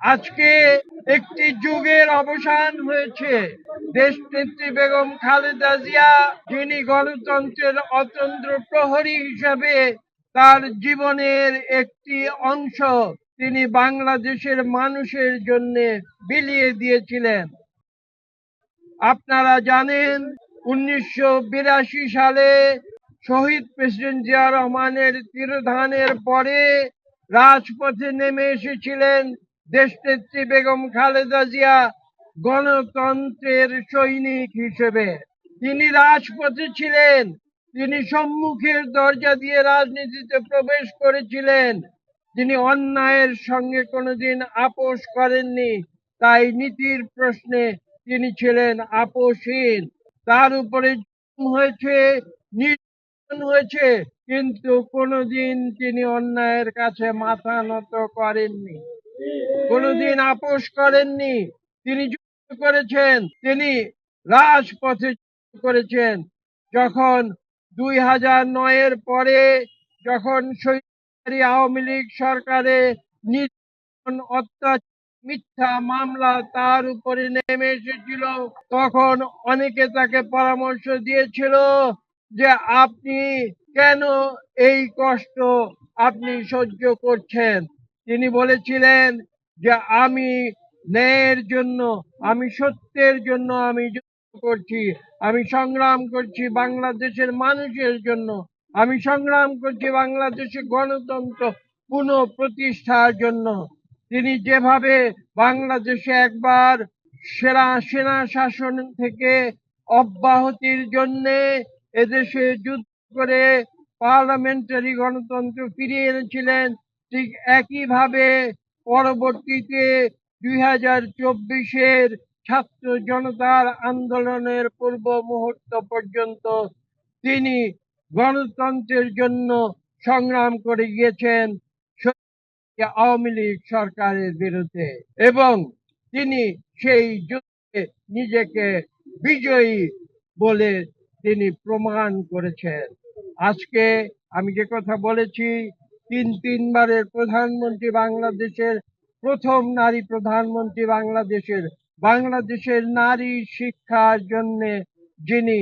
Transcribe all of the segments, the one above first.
আজকে একটি যুগের অবসান হয়েছে। দেশনেত্রী বেগম খালেদা জিয়া, যিনি গণতন্ত্রের অতন্দ্র প্রহরী হিসেবে তার জীবনের একটি অংশ তিনি বাংলাদেশের মানুষের জন্য বিলিয়ে দিয়েছিলেন। আপনারা জানেন 1982 সালে শহীদ প্রেসিডেন্ট জিয়া রহমানের তিরোধানের পরে রাজপথে নেমে এসেছিলেন দেশনেত্রী বেগম খালেদা জিয়া গণতন্ত্রের সৈনিক হিসেবে। তিনি রাজপথে ছিলেন, তিনি সম্মুখের দরজা দিয়ে রাজনীতিতে প্রবেশ করেছিলেন। তিনি অন্যায়ের সঙ্গে কোনোদিন আপোষ করেননি, তাই নীতির প্রশ্নে তিনি ছিলেন আপোষহীন। তার উপরে হয়েছে, নির্যাতন হয়েছে, কিন্তু কোনোদিন তিনি অন্যায়ের কাছে মাথা নত করেননি, কোনোদিন আপোষ করেননি। তিনি যুদ্ধ করেছেন, তিনি রাজপথে যুদ্ধ করেছেন। যখন 2009-এর পরে যখন স্বৈরাচারী আওয়ামী লীগ সরকারে নির্যাতন, অত্যাচার, মিথ্যা মামলা তার উপরে নেমে এসেছিল, তখন অনেকে তাকে পরামর্শ দিয়েছিল যে আপনি কেন এই কষ্ট আপনি সহ্য করছেন। তিনি বলেছিলেন যে আমি ন্যায়ের জন্য, আমি সত্যের জন্য আমি যুদ্ধ করছি, আমি সংগ্রাম করছি বাংলাদেশের মানুষের জন্য, আমি সংগ্রাম করছি বাংলাদেশে গণতন্ত্র পুনঃপ্রতিষ্ঠার জন্য। তিনি যেভাবে বাংলাদেশে একবার সেনা শাসন থেকে অব্যাহতির জন্য এদেশে যুদ্ধ করে পার্লামেন্টারি গণতন্ত্র ফিরিয়ে এনেছিলেন, ঠিক একইভাবে পরবর্তীতে 2024-এর ছাত্র জনতার আন্দোলনের পূর্ব মুহূর্ত পর্যন্ত তিনি গণতন্ত্রের জন্য সংগ্রাম করে গিয়েছেন আওয়ামী লীগ সরকারের বিরুদ্ধে, এবং তিনি সেই যুদ্ধে নিজেকে বিজয়ী বলে তিনি প্রমাণ করেছেন। আজকে আমি যে কথা বলেছি, তিনবারের প্রধানমন্ত্রী, বাংলাদেশের প্রথম নারী প্রধানমন্ত্রী, বাংলাদেশের নারী শিক্ষার জন্য যিনি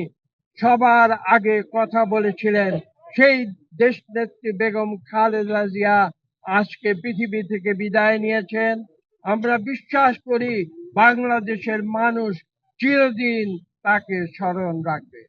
সবার আগে কথা বলেছিলেন, সেই দেশনেত্রী বেগম খালেদা জিয়া আজকে পৃথিবী থেকে বিদায় নিয়েছেন। আমরা বিশ্বাস করি বাংলাদেশের মানুষ চিরদিন তাকে স্মরণ রাখবে।